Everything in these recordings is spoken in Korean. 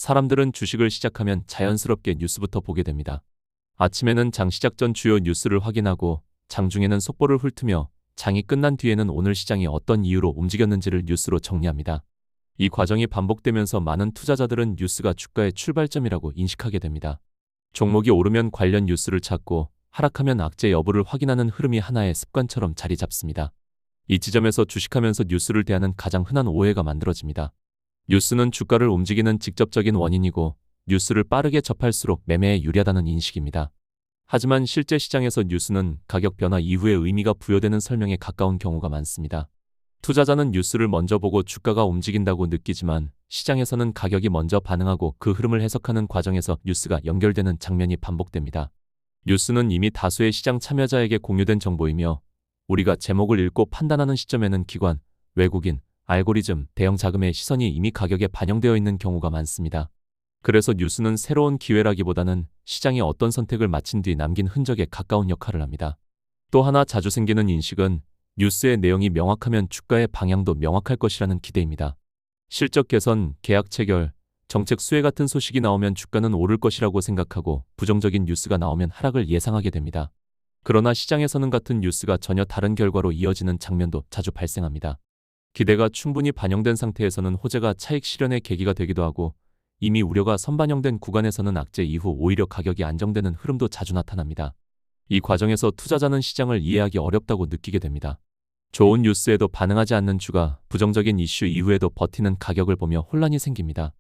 사람들은 주식을 시작하면 자연스럽게 뉴스부터 보게 됩니다. 아침에는 장 시작 전 주요 뉴스를 확인하고 장중에는 속보를 훑으며 장이 끝난 뒤에는 오늘 시장이 어떤 이유로 움직였는지를 뉴스로 정리합니다. 이 과정이 반복되면서 많은 투자자들은 뉴스가 주가의 출발점이라고 인식하게 됩니다. 종목이 오르면 관련 뉴스를 찾고 하락하면 악재 여부를 확인하는 흐름이 하나의 습관처럼 자리 잡습니다. 이 지점에서 주식하면서 뉴스를 대하는 가장 흔한 오해가 만들어집니다. 뉴스는 주가를 움직이는 직접적인 원인이고 뉴스를 빠르게 접할수록 매매에 유리하다는 인식입니다. 하지만 실제 시장에서 뉴스는 가격 변화 이후에 의미가 부여되는 설명에 가까운 경우가 많습니다. 투자자는 뉴스를 먼저 보고 주가가 움직인다고 느끼지만 시장에서는 가격이 먼저 반응하고 그 흐름을 해석하는 과정에서 뉴스가 연결되는 장면이 반복됩니다. 뉴스는 이미 다수의 시장 참여자에게 공유된 정보이며 우리가 제목을 읽고 판단하는 시점에는 기관, 외국인, 알고리즘, 대형 자금의 시선이 이미 가격에 반영되어 있는 경우가 많습니다. 그래서 뉴스는 새로운 기회라기보다는 시장이 어떤 선택을 마친 뒤 남긴 흔적에 가까운 역할을 합니다. 또 하나 자주 생기는 인식은 뉴스의 내용이 명확하면 주가의 방향도 명확할 것이라는 기대입니다. 실적 개선, 계약 체결, 정책 수혜 같은 소식이 나오면 주가는 오를 것이라고 생각하고 부정적인 뉴스가 나오면 하락을 예상하게 됩니다. 그러나 시장에서는 같은 뉴스가 전혀 다른 결과로 이어지는 장면도 자주 발생합니다. 기대가 충분히 반영된 상태에서는 호재가 차익 실현의 계기가 되기도 하고 이미 우려가 선반영된 구간에서는 악재 이후 오히려 가격이 안정되는 흐름도 자주 나타납니다. 이 과정에서 투자자는 시장을 이해하기 어렵다고 느끼게 됩니다. 좋은 뉴스에도 반응하지 않는 주가, 부정적인 이슈 이후에도 버티는 가격을 보며 혼란이 생깁니다.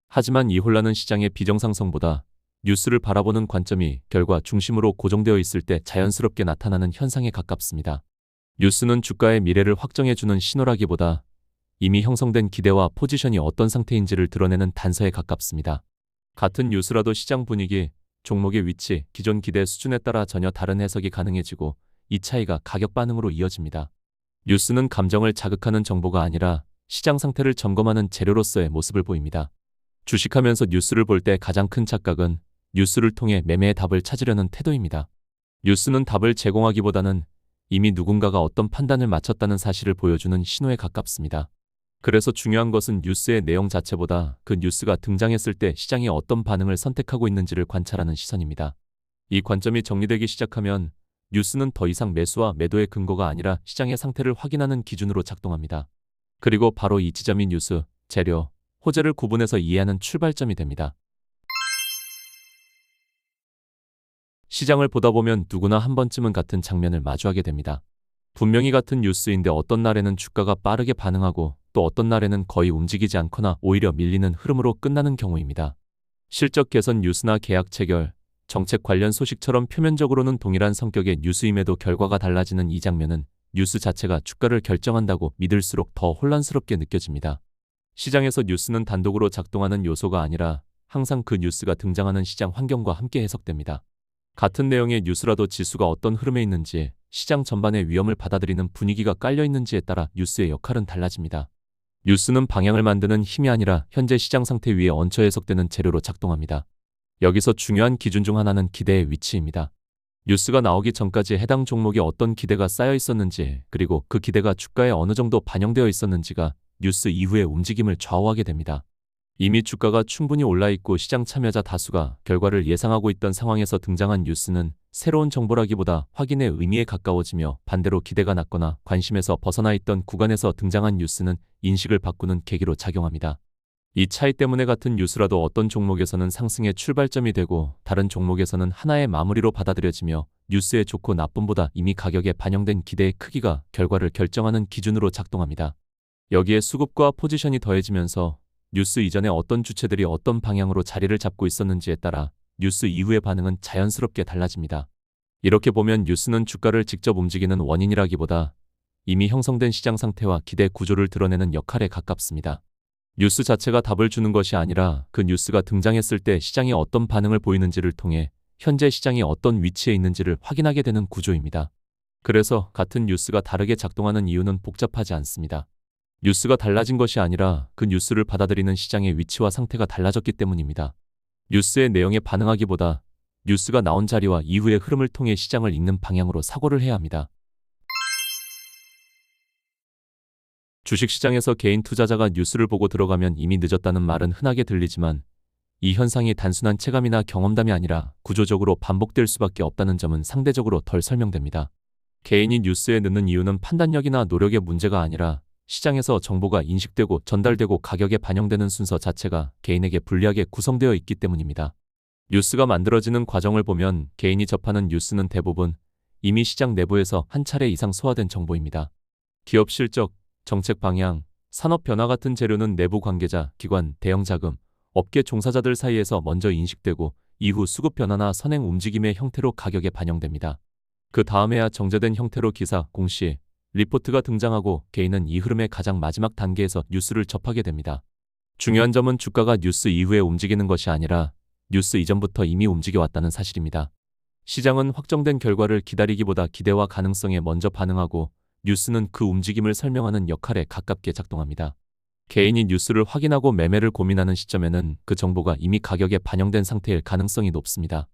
하지만 이 혼란은 시장의 비정상성보다 뉴스를 바라보는 관점이 결과 중심으로 고정되어 있을 때 자연스럽게 나타나는 현상에 가깝습니다. 뉴스는 주가의 미래를 확정해주는 신호라기보다 이미 형성된 기대와 포지션이 어떤 상태인지를 드러내는 단서에 가깝습니다. 같은 뉴스라도 시장 분위기, 종목의 위치, 기존 기대 수준에 따라 전혀 다른 해석이 가능해지고 이 차이가 가격 반응으로 이어집니다. 뉴스는 감정을 자극하는 정보가 아니라 시장 상태를 점검하는 재료로서의 모습을 보입니다. 주식하면서 뉴스를 볼 때 가장 큰 착각은 뉴스를 통해 매매의 답을 찾으려는 태도입니다. 뉴스는 답을 제공하기보다는 이미 누군가가 어떤 판단을 마쳤다는 사실을 보여주는 신호에 가깝습니다. 그래서 중요한 것은 뉴스의 내용 자체보다 그 뉴스가 등장했을 때 시장이 어떤 반응을 선택하고 있는지를 관찰하는 시선입니다. 이 관점이 정리되기 시작하면 뉴스는 더 이상 매수와 매도의 근거가 아니라 시장의 상태를 확인하는 기준으로 작동합니다. 그리고 바로 이 지점이 뉴스, 재료, 호재를 구분해서 이해하는 출발점이 됩니다. 시장을 보다 보면 누구나 한 번쯤은 같은 장면을 마주하게 됩니다. 분명히 같은 뉴스인데 어떤 날에는 주가가 빠르게 반응하고 또 어떤 날에는 거의 움직이지 않거나 오히려 밀리는 흐름으로 끝나는 경우입니다. 실적 개선 뉴스나 계약 체결, 정책 관련 소식처럼 표면적으로는 동일한 성격의 뉴스임에도 결과가 달라지는 이 장면은 뉴스 자체가 주가를 결정한다고 믿을수록 더 혼란스럽게 느껴집니다. 시장에서 뉴스는 단독으로 작동하는 요소가 아니라 항상 그 뉴스가 등장하는 시장 환경과 함께 해석됩니다. 같은 내용의 뉴스라도 지수가 어떤 흐름에 있는지, 시장 전반의 위험을 받아들이는 분위기가 깔려 있는지에 따라 뉴스의 역할은 달라집니다. 뉴스는 방향을 만드는 힘이 아니라 현재 시장 상태 위에 얹혀 해석되는 재료로 작동합니다. 여기서 중요한 기준 중 하나는 기대의 위치입니다. 뉴스가 나오기 전까지 해당 종목에 어떤 기대가 쌓여 있었는지, 그리고 그 기대가 주가에 어느 정도 반영되어 있었는지가 뉴스 이후의 움직임을 좌우하게 됩니다. 이미 주가가 충분히 올라있고 시장 참여자 다수가 결과를 예상하고 있던 상황에서 등장한 뉴스는 새로운 정보라기보다 확인의 의미에 가까워지며, 반대로 기대가 낮거나 관심에서 벗어나 있던 구간에서 등장한 뉴스는 인식을 바꾸는 계기로 작용합니다. 이 차이 때문에 같은 뉴스라도 어떤 종목에서는 상승의 출발점이 되고 다른 종목에서는 하나의 마무리로 받아들여지며, 뉴스의 좋고 나쁨보다 이미 가격에 반영된 기대의 크기가 결과를 결정하는 기준으로 작동합니다. 여기에 수급과 포지션이 더해지면서 뉴스 이전에 어떤 주체들이 어떤 방향으로 자리를 잡고 있었는지에 따라 뉴스 이후의 반응은 자연스럽게 달라집니다. 이렇게 보면 뉴스는 주가를 직접 움직이는 원인이라기보다 이미 형성된 시장 상태와 기대 구조를 드러내는 역할에 가깝습니다. 뉴스 자체가 답을 주는 것이 아니라 그 뉴스가 등장했을 때 시장이 어떤 반응을 보이는지를 통해 현재 시장이 어떤 위치에 있는지를 확인하게 되는 구조입니다. 그래서 같은 뉴스가 다르게 작동하는 이유는 복잡하지 않습니다. 뉴스가 달라진 것이 아니라 그 뉴스를 받아들이는 시장의 위치와 상태가 달라졌기 때문입니다. 뉴스의 내용에 반응하기보다 뉴스가 나온 자리와 이후의 흐름을 통해 시장을 읽는 방향으로 사고를 해야 합니다. 주식시장에서 개인 투자자가 뉴스를 보고 들어가면 이미 늦었다는 말은 흔하게 들리지만 이 현상이 단순한 체감이나 경험담이 아니라 구조적으로 반복될 수밖에 없다는 점은 상대적으로 덜 설명됩니다. 개인이 뉴스에 넣는 이유는 판단력이나 노력의 문제가 아니라 시장에서 정보가 인식되고 전달되고 가격에 반영되는 순서 자체가 개인에게 불리하게 구성되어 있기 때문입니다. 뉴스가 만들어지는 과정을 보면 개인이 접하는 뉴스는 대부분 이미 시장 내부에서 한 차례 이상 소화된 정보입니다. 기업 실적, 정책 방향, 산업 변화 같은 재료는 내부 관계자, 기관, 대형 자금, 업계 종사자들 사이에서 먼저 인식되고 이후 수급 변화나 선행 움직임의 형태로 가격에 반영됩니다. 그 다음에야 정제된 형태로 기사, 공시, 리포트가 등장하고 개인은 이 흐름의 가장 마지막 단계에서 뉴스를 접하게 됩니다. 중요한 점은 주가가 뉴스 이후에 움직이는 것이 아니라 뉴스 이전부터 이미 움직여왔다는 사실입니다. 시장은 확정된 결과를 기다리기보다 기대와 가능성에 먼저 반응하고 뉴스는 그 움직임을 설명하는 역할에 가깝게 작동합니다. 개인이 뉴스를 확인하고 매매를 고민하는 시점에는 그 정보가 이미 가격에 반영된 상태일 가능성이 높습니다.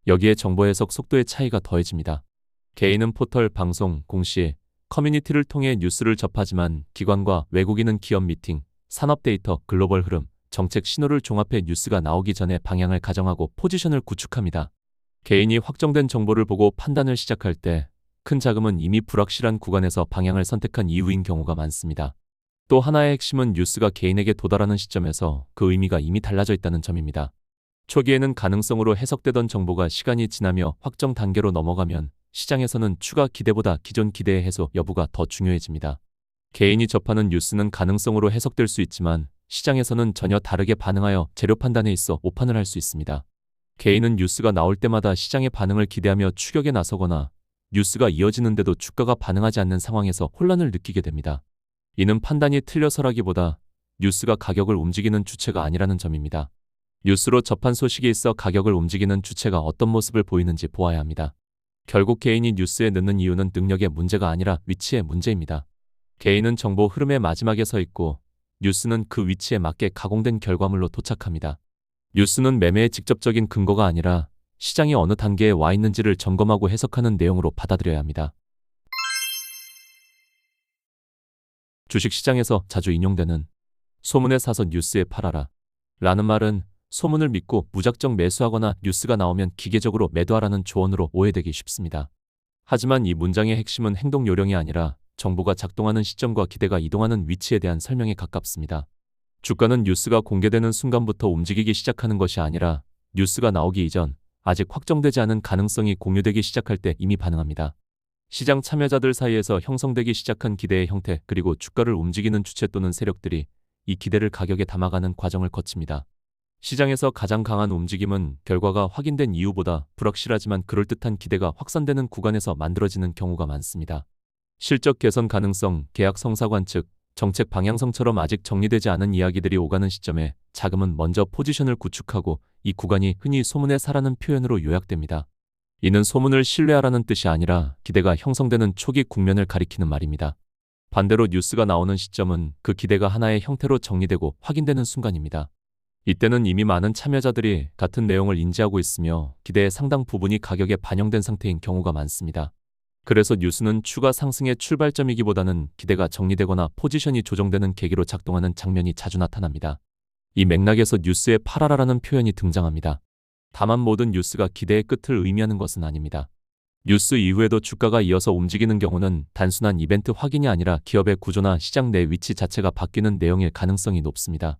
여기에 정보 해석 속도의 차이가 더해집니다. 개인은 포털, 방송, 공시, 커뮤니티를 통해 뉴스를 접하지만 기관과 외국인은 기업 미팅, 산업 데이터, 글로벌 흐름, 정책 신호를 종합해 뉴스가 나오기 전에 방향을 가정하고 포지션을 구축합니다. 개인이 확정된 정보를 보고 판단을 시작할 때 큰 자금은 이미 불확실한 구간에서 방향을 선택한 이후인 경우가 많습니다. 또 하나의 핵심은 뉴스가 개인에게 도달하는 시점에서 그 의미가 이미 달라져 있다는 점입니다. 초기에는 가능성으로 해석되던 정보가 시간이 지나며 확정 단계로 넘어가면 시장에서는 추가 기대보다 기존 기대의 해소 여부가 더 중요해집니다. 개인이 접하는 뉴스는 가능성으로 해석될 수 있지만 시장에서는 전혀 다르게 반응하여 재료 판단에 있어 오판을 할 수 있습니다. 개인은 뉴스가 나올 때마다 시장의 반응을 기대하며 추격에 나서거나 뉴스가 이어지는데도 주가가 반응하지 않는 상황에서 혼란을 느끼게 됩니다. 이는 판단이 틀려서라기보다 뉴스가 가격을 움직이는 주체가 아니라는 점입니다. 뉴스로 접한 소식이 있어 가격을 움직이는 주체가 어떤 모습을 보이는지 보아야 합니다. 결국 개인이 뉴스에 넣는 이유는 능력의 문제가 아니라 위치의 문제입니다. 개인은 정보 흐름의 마지막에 서 있고 뉴스는 그 위치에 맞게 가공된 결과물로 도착합니다. 뉴스는 매매의 직접적인 근거가 아니라 시장이 어느 단계에 와 있는지를 점검하고 해석하는 내용으로 받아들여야 합니다. 주식시장에서 자주 인용되는 소문에 사서 뉴스에 팔아라 라는 말은 소문을 믿고 무작정 매수하거나 뉴스가 나오면 기계적으로 매도하라는 조언으로 오해되기 쉽습니다. 하지만 이 문장의 핵심은 행동 요령이 아니라 정보가 작동하는 시점과 기대가 이동하는 위치에 대한 설명에 가깝습니다. 주가는 뉴스가 공개되는 순간부터 움직이기 시작하는 것이 아니라 뉴스가 나오기 이전 아직 확정되지 않은 가능성이 공유되기 시작할 때 이미 반응합니다. 시장 참여자들 사이에서 형성되기 시작한 기대의 형태 그리고 주가를 움직이는 주체 또는 세력들이 이 기대를 가격에 담아가는 과정을 거칩니다. 시장에서 가장 강한 움직임은 결과가 확인된 이유보다 불확실하지만 그럴듯한 기대가 확산되는 구간에서 만들어지는 경우가 많습니다. 실적 개선 가능성, 계약 성사 관측, 정책 방향성처럼 아직 정리되지 않은 이야기들이 오가는 시점에 자금은 먼저 포지션을 구축하고 이 구간이 흔히 소문에 사라는 표현으로 요약됩니다. 이는 소문을 신뢰하라는 뜻이 아니라 기대가 형성되는 초기 국면을 가리키는 말입니다. 반대로 뉴스가 나오는 시점은 그 기대가 하나의 형태로 정리되고 확인되는 순간입니다. 이때는 이미 많은 참여자들이 같은 내용을 인지하고 있으며 기대의 상당 부분이 가격에 반영된 상태인 경우가 많습니다. 그래서 뉴스는 추가 상승의 출발점이기보다는 기대가 정리되거나 포지션이 조정되는 계기로 작동하는 장면이 자주 나타납니다. 이 맥락에서 뉴스에 팔아라라는 표현이 등장합니다. 다만 모든 뉴스가 기대의 끝을 의미하는 것은 아닙니다. 뉴스 이후에도 주가가 이어서 움직이는 경우는 단순한 이벤트 확인이 아니라 기업의 구조나 시장 내 위치 자체가 바뀌는 내용일 가능성이 높습니다.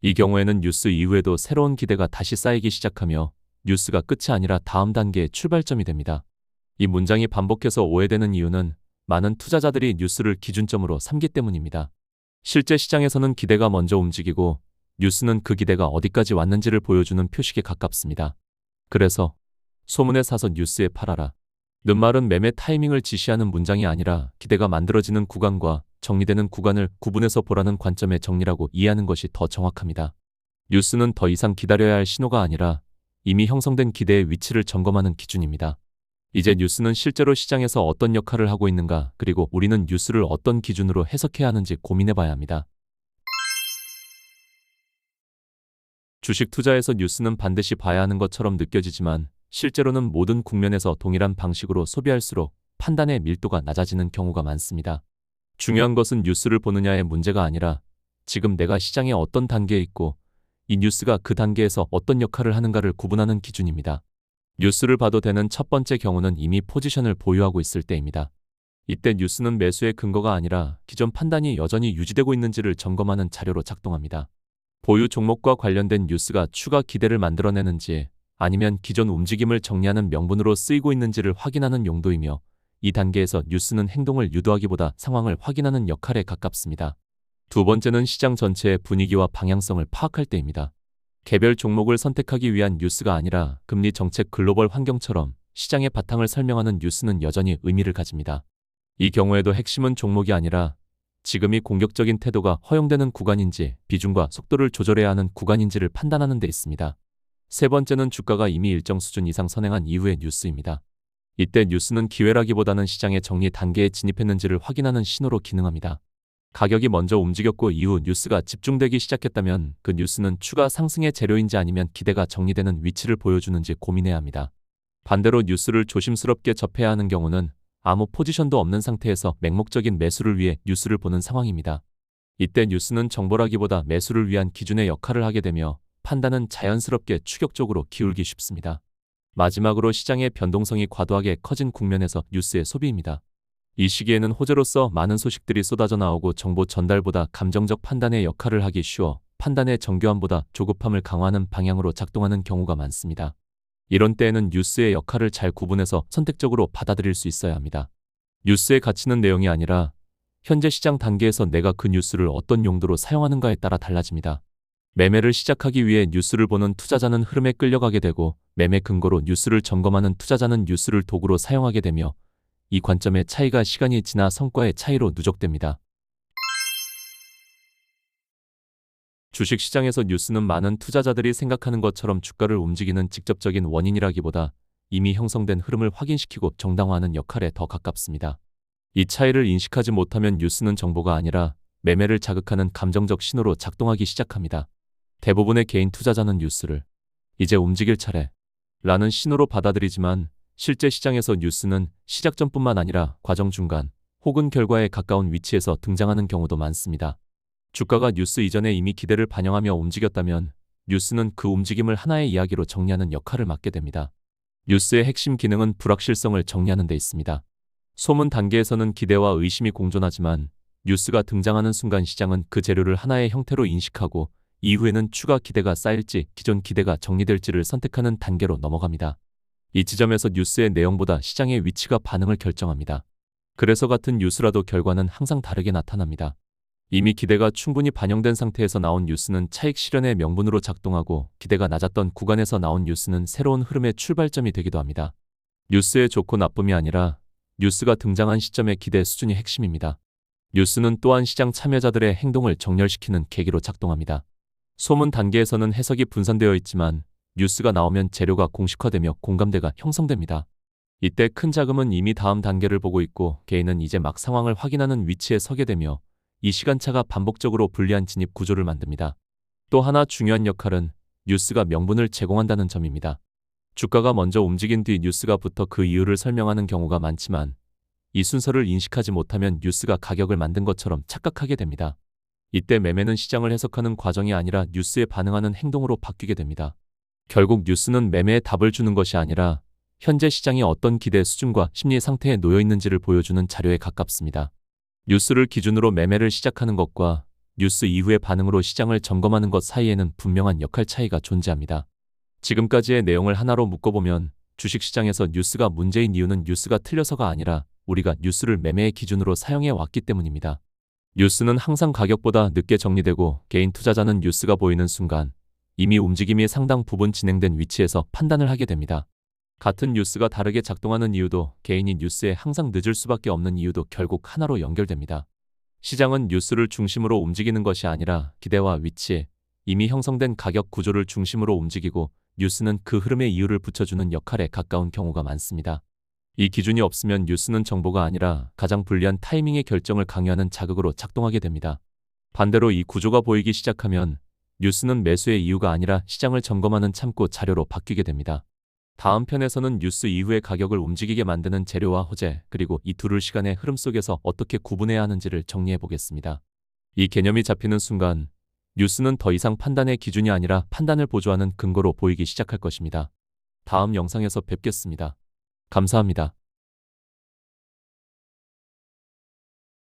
이 경우에는 뉴스 이후에도 새로운 기대가 다시 쌓이기 시작하며 뉴스가 끝이 아니라 다음 단계의 출발점이 됩니다. 이 문장이 반복해서 오해되는 이유는 많은 투자자들이 뉴스를 기준점으로 삼기 때문입니다. 실제 시장에서는 기대가 먼저 움직이고 뉴스는 그 기대가 어디까지 왔는지를 보여주는 표식에 가깝습니다. 그래서 소문에 사서 뉴스에 팔아라 는 말은 매매 타이밍을 지시하는 문장이 아니라 기대가 만들어지는 구간과 정리되는 구간을 구분해서 보라는 관점의 정리라고 이해하는 것이 더 정확합니다. 뉴스는 더 이상 기다려야 할 신호가 아니라 이미 형성된 기대의 위치를 점검하는 기준입니다. 이제 뉴스는 실제로 시장에서 어떤 역할을 하고 있는가 그리고 우리는 뉴스를 어떤 기준으로 해석해야 하는지 고민해봐야 합니다. 주식 투자에서 뉴스는 반드시 봐야 하는 것처럼 느껴지지만 실제로는 모든 국면에서 동일한 방식으로 소비할수록 판단의 밀도가 낮아지는 경우가 많습니다. 중요한 것은 뉴스를 보느냐의 문제가 아니라 지금 내가 시장의 어떤 단계에 있고 이 뉴스가 그 단계에서 어떤 역할을 하는가를 구분하는 기준입니다. 뉴스를 봐도 되는 첫 번째 경우는 이미 포지션을 보유하고 있을 때입니다. 이때 뉴스는 매수의 근거가 아니라 기존 판단이 여전히 유지되고 있는지를 점검하는 자료로 작동합니다. 보유 종목과 관련된 뉴스가 추가 기대를 만들어내는지 아니면 기존 움직임을 정리하는 명분으로 쓰이고 있는지를 확인하는 용도이며, 이 단계에서 뉴스는 행동을 유도하기보다 상황을 확인하는 역할에 가깝습니다. 두 번째는 시장 전체의 분위기와 방향성을 파악할 때입니다. 개별 종목을 선택하기 위한 뉴스가 아니라 금리 정책 글로벌 환경처럼 시장의 바탕을 설명하는 뉴스는 여전히 의미를 가집니다. 이 경우에도 핵심은 종목이 아니라 지금이 공격적인 태도가 허용되는 구간인지 비중과 속도를 조절해야 하는 구간인지를 판단하는 데 있습니다. 세 번째는 주가가 이미 일정 수준 이상 선행한 이후의 뉴스입니다. 이때 뉴스는 기회라기보다는 시장의 정리 단계에 진입했는지를 확인하는 신호로 기능합니다. 가격이 먼저 움직였고 이후 뉴스가 집중되기 시작했다면 그 뉴스는 추가 상승의 재료인지 아니면 기대가 정리되는 위치를 보여주는지 고민해야 합니다. 반대로 뉴스를 조심스럽게 접해야 하는 경우는 아무 포지션도 없는 상태에서 맹목적인 매수를 위해 뉴스를 보는 상황입니다. 이때 뉴스는 정보라기보다 매수를 위한 기준의 역할을 하게 되며 판단은 자연스럽게 추격 쪽으로 기울기 쉽습니다. 마지막으로 시장의 변동성이 과도하게 커진 국면에서 뉴스의 소비입니다. 이 시기에는 호재로서 많은 소식들이 쏟아져 나오고 정보 전달보다 감정적 판단의 역할을 하기 쉬워 판단의 정교함보다 조급함을 강화하는 방향으로 작동하는 경우가 많습니다. 이런 때에는 뉴스의 역할을 잘 구분해서 선택적으로 받아들일 수 있어야 합니다. 뉴스의 가치는 내용이 아니라 현재 시장 단계에서 내가 그 뉴스를 어떤 용도로 사용하는가에 따라 달라집니다. 매매를 시작하기 위해 뉴스를 보는 투자자는 흐름에 끌려가게 되고, 매매 근거로 뉴스를 점검하는 투자자는 뉴스를 도구로 사용하게 되며, 이 관점의 차이가 시간이 지나 성과의 차이로 누적됩니다. 주식시장에서 뉴스는 많은 투자자들이 생각하는 것처럼 주가를 움직이는 직접적인 원인이라기보다 이미 형성된 흐름을 확인시키고 정당화하는 역할에 더 가깝습니다. 이 차이를 인식하지 못하면 뉴스는 정보가 아니라 매매를 자극하는 감정적 신호로 작동하기 시작합니다. 대부분의 개인 투자자는 뉴스를 이제 움직일 차례 라는 신호로 받아들이지만, 실제 시장에서 뉴스는 시작 전뿐만 아니라 과정 중간 혹은 결과에 가까운 위치에서 등장하는 경우도 많습니다. 주가가 뉴스 이전에 이미 기대를 반영하며 움직였다면 뉴스는 그 움직임을 하나의 이야기로 정리하는 역할을 맡게 됩니다. 뉴스의 핵심 기능은 불확실성을 정리하는 데 있습니다. 소문 단계에서는 기대와 의심이 공존하지만 뉴스가 등장하는 순간 시장은 그 재료를 하나의 형태로 인식하고 이후에는 추가 기대가 쌓일지 기존 기대가 정리될지를 선택하는 단계로 넘어갑니다. 이 지점에서 뉴스의 내용보다 시장의 위치가 반응을 결정합니다. 그래서 같은 뉴스라도 결과는 항상 다르게 나타납니다. 이미 기대가 충분히 반영된 상태에서 나온 뉴스는 차익 실현의 명분으로 작동하고, 기대가 낮았던 구간에서 나온 뉴스는 새로운 흐름의 출발점이 되기도 합니다. 뉴스의 좋고 나쁨이 아니라 뉴스가 등장한 시점의 기대 수준이 핵심입니다. 뉴스는 또한 시장 참여자들의 행동을 정렬시키는 계기로 작동합니다. 소문 단계에서는 해석이 분산되어 있지만 뉴스가 나오면 재료가 공식화되며 공감대가 형성됩니다. 이때 큰 자금은 이미 다음 단계를 보고 있고, 개인은 이제 막 상황을 확인하는 위치에 서게 되며, 이 시간차가 반복적으로 불리한 진입 구조를 만듭니다. 또 하나 중요한 역할은 뉴스가 명분을 제공한다는 점입니다. 주가가 먼저 움직인 뒤 뉴스가 붙어 그 이유를 설명하는 경우가 많지만, 이 순서를 인식하지 못하면 뉴스가 가격을 만든 것처럼 착각하게 됩니다. 이때 매매는 시장을 해석하는 과정이 아니라 뉴스에 반응하는 행동으로 바뀌게 됩니다. 결국 뉴스는 매매에 답을 주는 것이 아니라 현재 시장이 어떤 기대 수준과 심리 상태에 놓여 있는지를 보여주는 자료에 가깝습니다. 뉴스를 기준으로 매매를 시작하는 것과 뉴스 이후의 반응으로 시장을 점검하는 것 사이에는 분명한 역할 차이가 존재합니다. 지금까지의 내용을 하나로 묶어보면, 주식시장에서 뉴스가 문제인 이유는 뉴스가 틀려서가 아니라 우리가 뉴스를 매매의 기준으로 사용해 왔기 때문입니다. 뉴스는 항상 가격보다 늦게 정리되고, 개인 투자자는 뉴스가 보이는 순간 이미 움직임이 상당 부분 진행된 위치에서 판단을 하게 됩니다. 같은 뉴스가 다르게 작동하는 이유도, 개인이 뉴스에 항상 늦을 수밖에 없는 이유도 결국 하나로 연결됩니다. 시장은 뉴스를 중심으로 움직이는 것이 아니라 기대와 위치, 이미 형성된 가격 구조를 중심으로 움직이고, 뉴스는 그 흐름의 이유를 붙여주는 역할에 가까운 경우가 많습니다. 이 기준이 없으면 뉴스는 정보가 아니라 가장 불리한 타이밍의 결정을 강요하는 자극으로 작동하게 됩니다. 반대로 이 구조가 보이기 시작하면 뉴스는 매수의 이유가 아니라 시장을 점검하는 참고 자료로 바뀌게 됩니다. 다음 편에서는 뉴스 이후의 가격을 움직이게 만드는 재료와 호재, 그리고 이 둘을 시간의 흐름 속에서 어떻게 구분해야 하는지를 정리해 보겠습니다. 이 개념이 잡히는 순간 뉴스는 더 이상 판단의 기준이 아니라 판단을 보조하는 근거로 보이기 시작할 것입니다. 다음 영상에서 뵙겠습니다. 감사합니다.